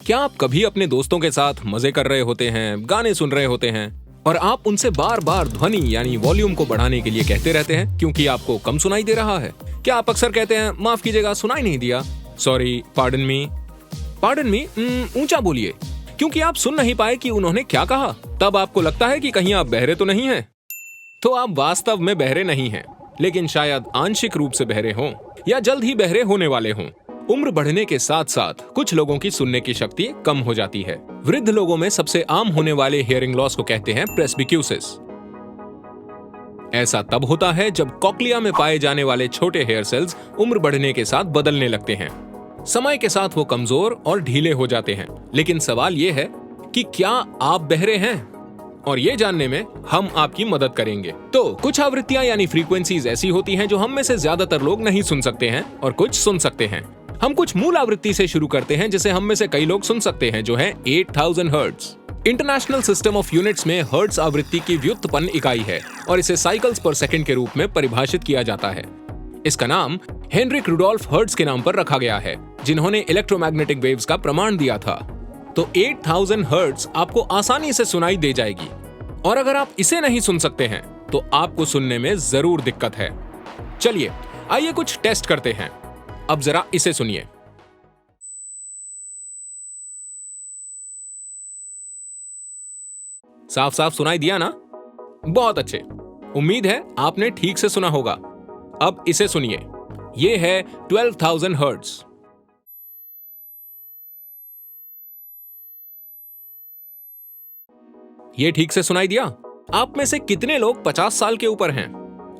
क्या आप कभी अपने दोस्तों के साथ मजे कर रहे होते हैं, गाने सुन रहे होते हैं और आप उनसे बार बार ध्वनि यानी वॉल्यूम को बढ़ाने के लिए कहते रहते हैं क्योंकि आपको कम सुनाई दे रहा है? क्या आप अक्सर कहते हैं माफ कीजिएगा सुनाई नहीं दिया, सॉरी, पार्डन मी, ऊंचा बोलिए, क्योंकि आप सुन नहीं पाए कि उन्होंने क्या कहा? तब आपको लगता है कि कहीं आप बहरे तो नहीं हैं। तो आप वास्तव में बहरे नहीं हैं, लेकिन शायद आंशिक रूप से बहरे हों या जल्द ही बहरे होने वाले हों। उम्र बढ़ने के साथ साथ कुछ लोगों की सुनने की शक्ति कम हो जाती है। वृद्ध लोगों में सबसे आम होने वाले हियरिंग लॉस को कहते हैं प्रेस्बिक्यूसिस। ऐसा तब होता है जब कॉक्लिया में पाए जाने वाले छोटे हेयर सेल्स उम्र बढ़ने के साथ बदलने लगते हैं। समय के साथ वो कमजोर और ढीले हो जाते हैं। लेकिन सवाल ये है कि क्या आप बहरे हैं? और ये जानने में हम आपकी मदद करेंगे। तो कुछ आवृत्तियां यानी फ्रीक्वेंसीज ऐसी होती हैं जो हम में से ज्यादातर लोग नहीं सुन सकते हैं और कुछ सुन सकते हैं। हम कुछ मूल आवृत्ति से शुरू करते हैं जिसे हम में से कई लोग सुन सकते हैं, जो है 8000 hertz. International system of units में हर्ट्ज आवृत्ति की व्युत्पन्न इकाई है और इसे साइकिल्स पर सेकंड के रूप में परिभाषित किया जाता है। इसका नाम हेनरिक रुडोल्फ हर्ट्ज के नाम पर रखा गया है, जिन्होंने इलेक्ट्रोमैग्नेटिक वेव्स का प्रमाण दिया था। तो 8000 हर्ट्ज आपको आसानी से सुनाई दे जाएगी। और अगर आप इसे नहीं सुन सकते हैं तो आपको सुनने में जरूर दिक्कत है। चलिए आइए कुछ टेस्ट करते हैं। अब जरा इसे सुनिए। साफ साफ सुनाई दिया ना? बहुत अच्छे। उम्मीद है आपने ठीक से सुना होगा। अब इसे सुनिए। यह है 12000 हर्ट्ज। ये ठीक से सुनाई दिया? आप में से कितने लोग 50 साल के ऊपर हैं?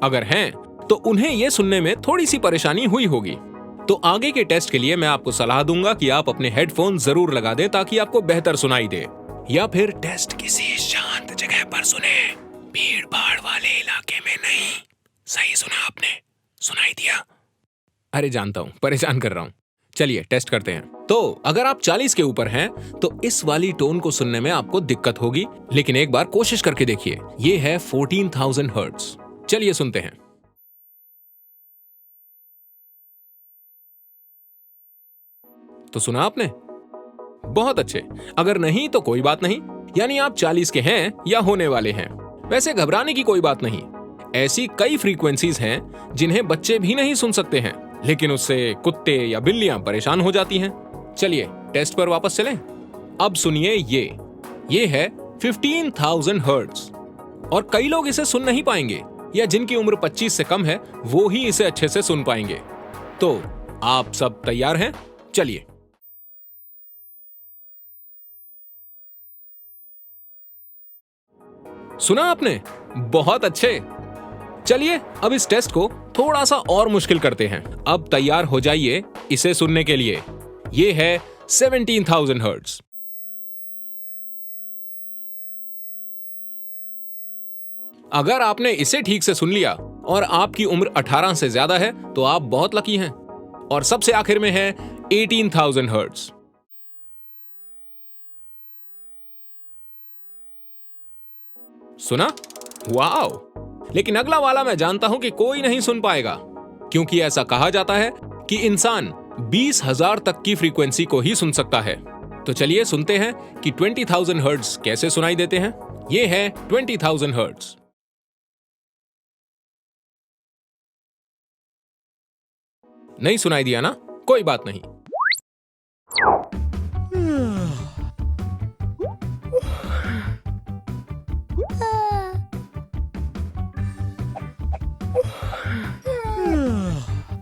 अगर हैं तो उन्हें यह सुनने में थोड़ी सी परेशानी हुई होगी। तो आगे के टेस्ट के लिए मैं आपको सलाह दूंगा कि आप अपने हेडफोन जरूर लगा दें ताकि आपको बेहतर सुनाई दे, या फिर टेस्ट किसी शांत जगह पर सुने, भीड़ भाड़ वाले इलाके में नहीं। सही सुना आपने? सुनाई दिया? अरे जानता हूं, परेशान कर रहा हूं। चलिए टेस्ट करते हैं। तो अगर आप 40 के ऊपर हैं तो इस वाली टोन को सुनने में आपको दिक्कत होगी, लेकिन एक बार कोशिश करके देखिए। ये है 14000 हर्ट्ज। चलिए सुनते हैं। तो सुना आपने? बहुत अच्छे। अगर नहीं तो कोई बात नहीं, यानी आप 40 के हैं या होने वाले हैं। वैसे घबराने की कोई बात नहीं। ऐसी कई फ्रीक्वेंसीज हैं जिन्हें बच्चे भी नहीं सुन सकते हैं, लेकिन उससे कुत्ते या बिल्लियां परेशान हो जाती हैं। चलिए टेस्ट पर वापस चलें। अब सुनिए ये है 15000 हर्ट्ज। और कई लोग इसे सुन नहीं पाएंगे, या जिनकी उम्र 25 से कम है वो ही इसे अच्छे से सुन पाएंगे। तो आप सब तैयार हैं? चलिए। सुना आपने? बहुत अच्छे। चलिए अब इस टेस्ट को थोड़ा सा और मुश्किल करते हैं। अब तैयार हो जाइए इसे सुनने के लिए। यह है 17000 हर्ट्ज। अगर आपने इसे ठीक से सुन लिया और आपकी उम्र 18 से ज्यादा है तो आप बहुत लकी हैं। और सबसे आखिर में है 18000 हर्ट्ज। सुना? वाओ! लेकिन अगला वाला मैं जानता हूं कि कोई नहीं सुन पाएगा, क्योंकि ऐसा कहा जाता है कि इंसान 20,000 तक की फ्रीक्वेंसी को ही सुन सकता है। तो चलिए सुनते हैं कि 20,000 हर्ट्ज कैसे सुनाई देते हैं। ये है 20,000 हर्ट्ज। नहीं सुनाई दिया ना? कोई बात नहीं।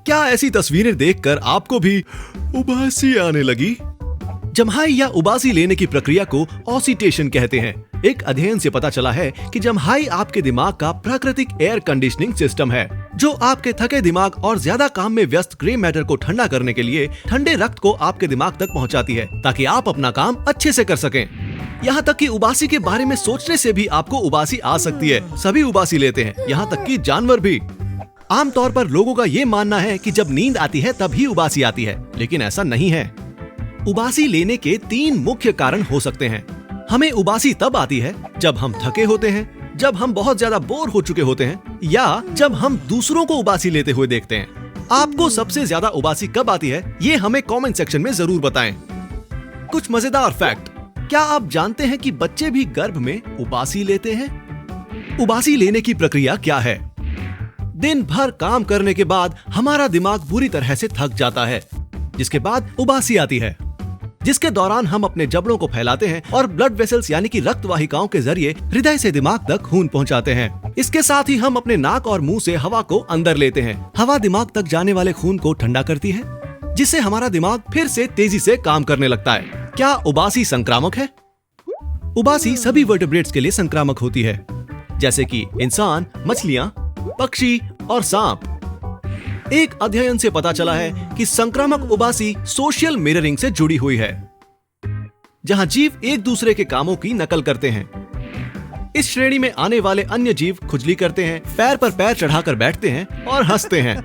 क्या ऐसी तस्वीरें देखकर आपको भी उबासी आने लगी? जम्हाई या उबासी लेने की प्रक्रिया को ऑसिटेशन कहते हैं। एक अध्ययन से पता चला है कि जम्हाई आपके दिमाग का प्राकृतिक एयर कंडीशनिंग सिस्टम है, जो आपके थके दिमाग और ज्यादा काम में व्यस्त ग्रे मैटर को ठंडा करने के लिए ठंडे रक्त को आपके दिमाग तक पहुंचाती है, ताकि आप अपना काम अच्छे से कर सकें। यहाँ तक कि उबासी के बारे में सोचने से भी आपको उबासी आ सकती है। सभी उबासी लेते हैं, यहाँ तक कि जानवर भी। आमतौर पर लोगों का ये मानना है कि जब नींद आती है तभी उबासी आती है, लेकिन ऐसा नहीं है। उबासी लेने के 3 मुख्य कारण हो सकते हैं। हमें उबासी तब आती है जब हम थके होते हैं, जब हम बहुत ज्यादा बोर हो चुके होते हैं, या जब हम दूसरों को उबासी लेते हुए देखते हैं। आपको सबसे ज्यादा उबासी कब आती है, ये हमें कमेंट सेक्शन में जरूर बताएं। कुछ मजेदार फैक्ट। क्या आप जानते हैं कि बच्चे भी गर्भ में उबासी लेते हैं? उबासी लेने की प्रक्रिया क्या है? दिन भर काम करने के बाद हमारा दिमाग बुरी तरह से थक जाता है, जिसके बाद उबासी आती है, जिसके दौरान हम अपने जबड़ों को फैलाते हैं और ब्लड वेसल्स यानी कि रक्त वाहिकाओं के जरिए हृदय से दिमाग तक खून पहुंचाते हैं। इसके साथ ही हम अपने नाक और मुंह से हवा को अंदर लेते हैं। हवा दिमाग तक जाने वाले खून को ठंडा करती है, जिससे हमारा दिमाग फिर से तेजी से काम करने लगता है। क्या उबासी संक्रामक है? उबासी सभी वर्टेब्रेट्स के लिए संक्रामक होती है, जैसे कि इंसान, मछलियां, पक्षी और सांप। एक अध्ययन से पता चला है कि संक्रामक उबासी सोशल मिररिंग से जुड़ी हुई है, जहां जीव एक दूसरे के कामों की नकल करते हैं। इस श्रेणी में आने वाले अन्य जीव खुजली करते हैं, पैर पर पैर चढ़ाकर बैठते हैं और हंसते हैं।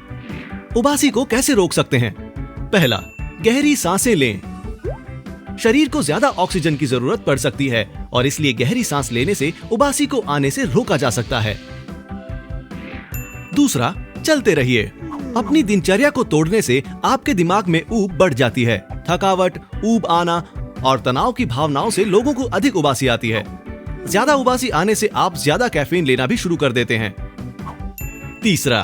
उबासी को कैसे रोक सकते हैं? पहला, गहरी सांसें लें। शरीर को ज्यादा ऑक्सीजन की जरूरत पड़ सकती है और इसलिए गहरी सांस लेने से उबासी को आने से रोका जा सकता है। दूसरा, चलते रहिए। अपनी दिनचर्या को तोड़ने से आपके दिमाग में ऊब बढ़ जाती है। थकावट, ऊब आना और तनाव की भावनाओं से लोगों को अधिक उबासी आती है। ज्यादा उबासी आने से आप ज्यादा कैफीन लेना भी शुरू कर देते हैं। तीसरा,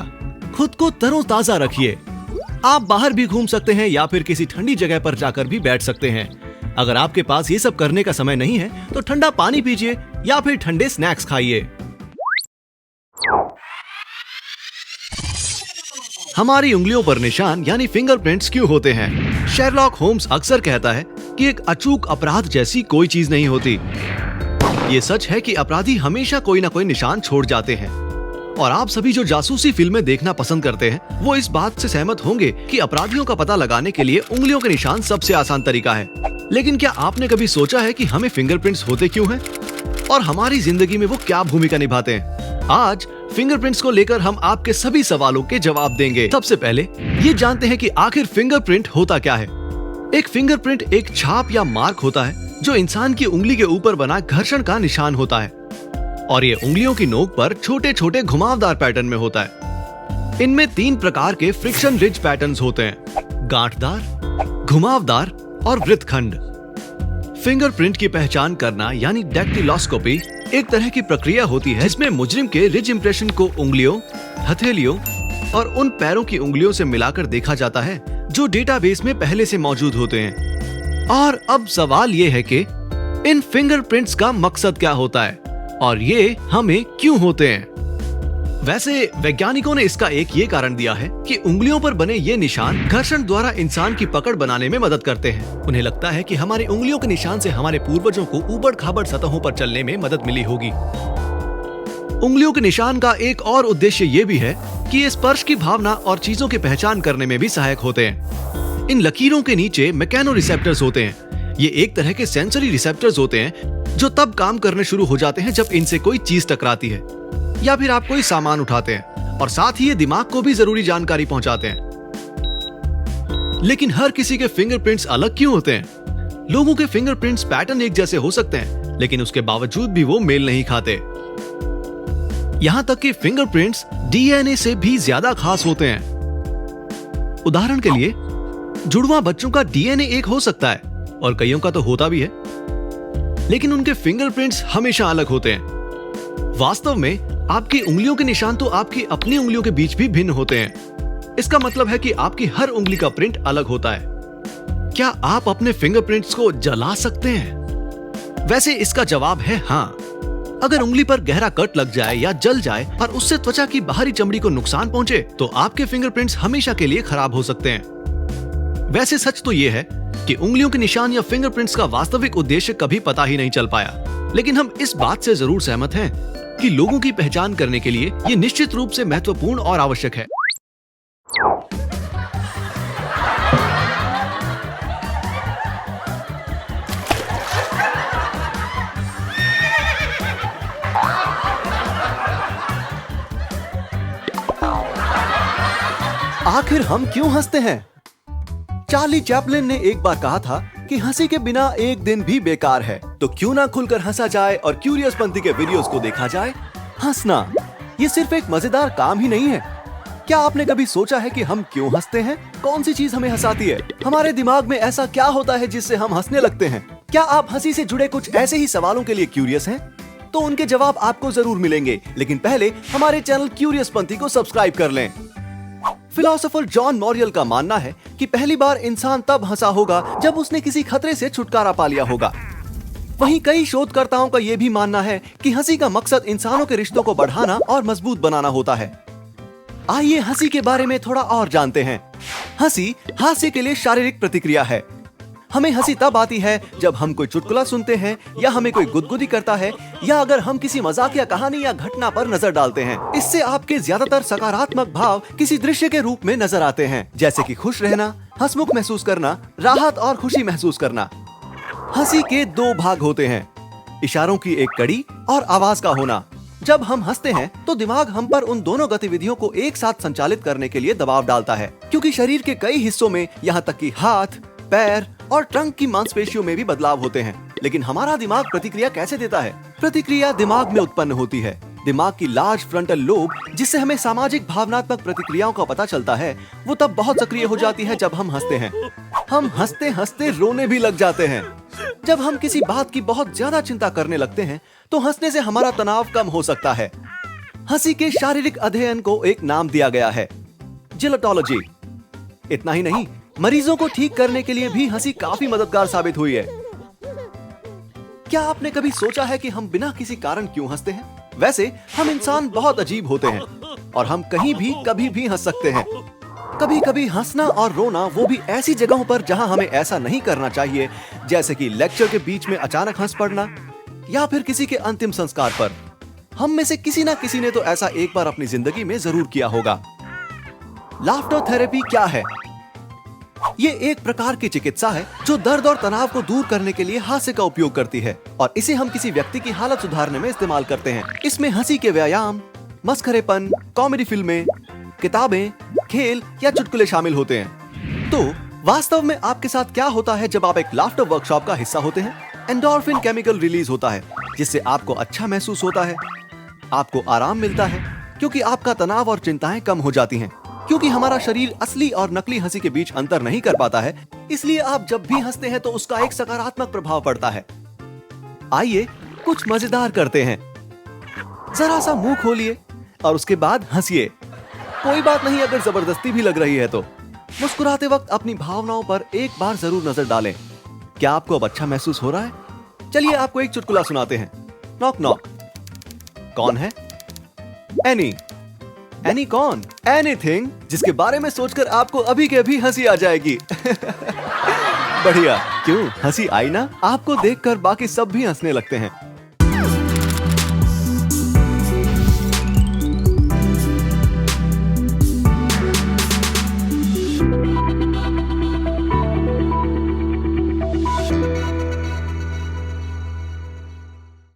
खुद को तरोताजा रखिए। आप बाहर भी घूम सकते हैं या फिर किसी ठंडी जगह पर जाकर भी बैठ सकते हैं। अगर आपके पास ये सब करने का समय नहीं है तो ठंडा पानी पीजिए या फिर ठंडे स्नैक्स खाइए। हमारी उंगलियों पर निशान यानी फिंगरप्रिंट्स क्यों होते हैं? शेरलॉक होम्स अक्सर कहता है कि एक अचूक अपराध जैसी कोई चीज नहीं होती। ये सच है कि अपराधी हमेशा कोई ना कोई निशान छोड़ जाते हैं, और आप सभी जो जासूसी फिल्में देखना पसंद करते हैं वो इस बात से सहमत होंगे कि अपराधियों का पता लगाने के लिए उंगलियों के निशान सबसे आसान तरीका है। लेकिन क्या आपने कभी सोचा है कि हमें फिंगरप्रिंट्स होते क्यों हैं और हमारी जिंदगी में वो क्या भूमिका निभाते हैं? आज फिंगरप्रिंट्स को लेकर हम आपके सभी सवालों के जवाब देंगे। सबसे पहले ये जानते हैं कि आखिर फिंगरप्रिंट होता क्या है। एक फिंगरप्रिंट एक छाप या मार्क होता है जो इंसान की उंगली के ऊपर बना घर्षण का निशान होता है, और ये उंगलियों की नोक पर छोटे छोटे घुमावदार पैटर्न में होता है। इनमें 3 प्रकार के फ्रिक्शन रिज पैटर्न्स होते हैं: गांठदार, घुमावदार और वृत्तखंड। फिंगरप्रिंट की पहचान करना यानी डैक्टिलोस्कोपी एक तरह की प्रक्रिया होती है जिसमें मुजरिम के रिज इंप्रेशन को उंगलियों, हथेलियों और उन पैरों की उंगलियों से मिलाकर देखा जाता है जो डेटाबेस में पहले से मौजूद होते हैं। और अब सवाल ये है कि इन फिंगरप्रिंट्स का मकसद क्या होता है और ये हमें क्यों होते हैं? वैसे वैज्ञानिकों ने इसका एक ये कारण दिया है कि उंगलियों पर बने ये निशान घर्षण द्वारा इंसान की पकड़ बनाने में मदद करते हैं। उन्हें लगता है कि हमारी उंगलियों के निशान से हमारे पूर्वजों को ऊबड़-खाबड़ सतहों पर चलने में मदद मिली होगी। उंगलियों के निशान का एक और उद्देश्य ये भी है कि ये स्पर्श की भावना और चीजों की पहचान करने में भी सहायक होते हैं। इन लकीरों के नीचे मैकेनो रिसेप्टर्स होते हैं। ये एक तरह के सेंसरी रिसेप्टर्स होते हैं जो तब काम करने शुरू हो जाते हैं जब इनसे कोई चीज टकराती है या फिर आप कोई सामान उठाते हैं, और साथ ही ये दिमाग को भी जरूरी जानकारी पहुंचाते हैं। लेकिन हर किसी के फिंगरप्रिंट्स अलग क्यों होते हैं? लोगों के फिंगरप्रिंट्स पैटर्न एक जैसे हो सकते हैं, लेकिन उसके बावजूद भी वो मेल नहीं खाते। यहां तक कि फिंगरप्रिंट्स डीएनए से भी ज्यादा खास होते हैं। उदाहरण के लिए, जुड़वां बच्चों का डीएनए एक हो सकता है और कईयों का तो होता भी है, लेकिन उनके फिंगरप्रिंट्स हमेशा अलग होते हैं। वास्तव में आपकी उंगलियों के निशान तो आपकी अपनी उंगलियों के बीच भी भिन्न होते हैं। इसका मतलब है कि आपकी हर उंगली का प्रिंट अलग होता है। क्या आप अपने फिंगरप्रिंट्स को जला सकते हैं? वैसे इसका जवाब है हाँ। अगर उंगली पर गहरा कट लग जाए या जल जाए और उससे त्वचा की बाहरी चमड़ी को नुकसान पहुंचे तो आपके फिंगरप्रिंट्स हमेशा के लिए खराब हो सकते हैं। वैसे सच तो ये है कि उंगलियों के निशान या फिंगरप्रिंट्स का वास्तविक उद्देश्य कभी पता ही नहीं चल पाया, लेकिन हम इस बात से जरूर सहमत हैं कि लोगों की पहचान करने के लिए ये निश्चित रूप से महत्वपूर्ण और आवश्यक है। आखिर हम क्यों हंसते हैं? चार्ली चैपलिन ने एक बार कहा था कि हंसी के बिना एक दिन भी बेकार है, तो क्यों ना खुलकर हंसा जाए और क्यूरियस पंथी के वीडियोस को देखा जाए। हंसना ये सिर्फ एक मजेदार काम ही नहीं है। क्या आपने कभी सोचा है कि हम क्यों हंसते हैं? कौन सी चीज हमें हंसाती है? हमारे दिमाग में ऐसा क्या होता है जिससे हम हंसने लगते हैं? क्या आप हंसी से जुड़े कुछ ऐसे ही सवालों के लिए क्यूरियस हैं? तो उनके जवाब आपको जरूर मिलेंगे, लेकिन पहले हमारे चैनल क्यूरियस पंथी को सब्सक्राइब कर लें। फिलोसोफर जॉन मॉरियल का मानना है कि पहली बार इंसान तब हंसा होगा जब उसने किसी खतरे से छुटकारा पा लिया होगा। वहीं कई शोधकर्ताओं का यह भी मानना है कि हंसी का मकसद इंसानों के रिश्तों को बढ़ाना और मजबूत बनाना होता है। आइए हंसी के बारे में थोड़ा और जानते हैं। हंसी हास्य के लिए शारीरिक प्रतिक्रिया है। हमें हंसी तब आती है जब हम कोई चुटकुला सुनते हैं, या हमें कोई गुदगुदी करता है, या अगर हम किसी मजाकिया कहानी या घटना पर नजर डालते हैं। इससे आपके ज्यादातर सकारात्मक भाव किसी दृश्य के रूप में नजर आते हैं, जैसे कि खुश रहना, हंसमुख महसूस करना, राहत और खुशी महसूस करना। हंसी के दो भाग होते हैं, इशारों की एक कड़ी और आवाज का होना। जब हम हंसते हैं तो दिमाग हम पर उन दोनों गतिविधियों को एक साथ संचालित करने के लिए दबाव डालता है, क्योंकि शरीर के कई हिस्सों में, यहाँ तक कि हाथ, पैर और ट्रंक की मांसपेशियों में भी बदलाव होते हैं। लेकिन हमारा दिमाग प्रतिक्रिया कैसे देता है? प्रतिक्रिया दिमाग में उत्पन्न होती है। दिमाग की लार्ज फ्रंटल लोब, जिससे हमें सामाजिक भावनात्मक प्रतिक्रियाओं का पता चलता है, वो तब बहुत सक्रिय हो जाती है जब हम हंसते हैं। हम हंसते हंसते रोने भी लग जाते हैं। जब हम किसी बात की बहुत ज्यादा चिंता करने लगते हैं तो हंसने से हमारा तनाव कम हो सकता है। हंसी के शारीरिक अध्ययन को एक नाम दिया गया है, जिलेटोलॉजी। इतना ही नहीं, मरीजों को ठीक करने के लिए भी हंसी काफी मददगार साबित हुई है। क्या आपने कभी सोचा है कि हम बिना किसी कारण क्यों हंसते हैं? वैसे हम इंसान बहुत अजीब होते हैं और हम कहीं भी कभी भी हंस सकते हैं। कभी कभी हंसना और रोना, वो भी ऐसी जगहों पर जहां हमें ऐसा नहीं करना चाहिए, जैसे कि लेक्चर के बीच में अचानक हंस पड़ना या फिर किसी के अंतिम संस्कार पर। हम में से किसी ना किसी ने तो ऐसा एक बार अपनी जिंदगी में जरूर किया होगा। लाफ्टर थेरेपी क्या है? ये एक प्रकार की चिकित्सा है जो दर्द और तनाव को दूर करने के लिए हास्य का उपयोग करती है, और इसे हम किसी व्यक्ति की हालत सुधारने में इस्तेमाल करते हैं। इसमें हंसी के व्यायाम, मस्खरेपन, कॉमेडी फिल्में, किताबें, खेल या चुटकुले शामिल होते हैं। तो वास्तव में आपके साथ क्या होता है जब आप एक लाफ्टर वर्कशॉप का हिस्सा होते हैं? एंडोर्फिन केमिकल रिलीज होता है, जिससे आपको अच्छा महसूस होता है, आपको आराम मिलता है, क्योंकि आपका तनाव और चिंताएं कम हो जाती हैं। क्योंकि हमारा शरीर असली और नकली हंसी के बीच अंतर नहीं कर पाता है, इसलिए आप जब भी हंसते हैं तो उसका एक सकारात्मक प्रभाव पड़ता है। आइए कुछ मजेदार करते हैं। जरा सा मुंह खोलिए और उसके बाद हंसिए। कोई बात नहीं अगर जबरदस्ती भी लग रही है तो। मुस्कुराते वक्त अपनी भावनाओं पर एक बार जरूर नजर डालें। क्या आपको अब अच्छा महसूस हो रहा है? चलिए आपको एक चुटकुला सुनाते हैं। Knock knock. कौन है? एनी। एनी कौन? एनीथिंग, जिसके बारे में सोचकर आपको अभी के अभी हंसी आ जाएगी। बढ़िया, क्यों हंसी आई ना? आपको देखकर बाकी सब भी हंसने लगते हैं।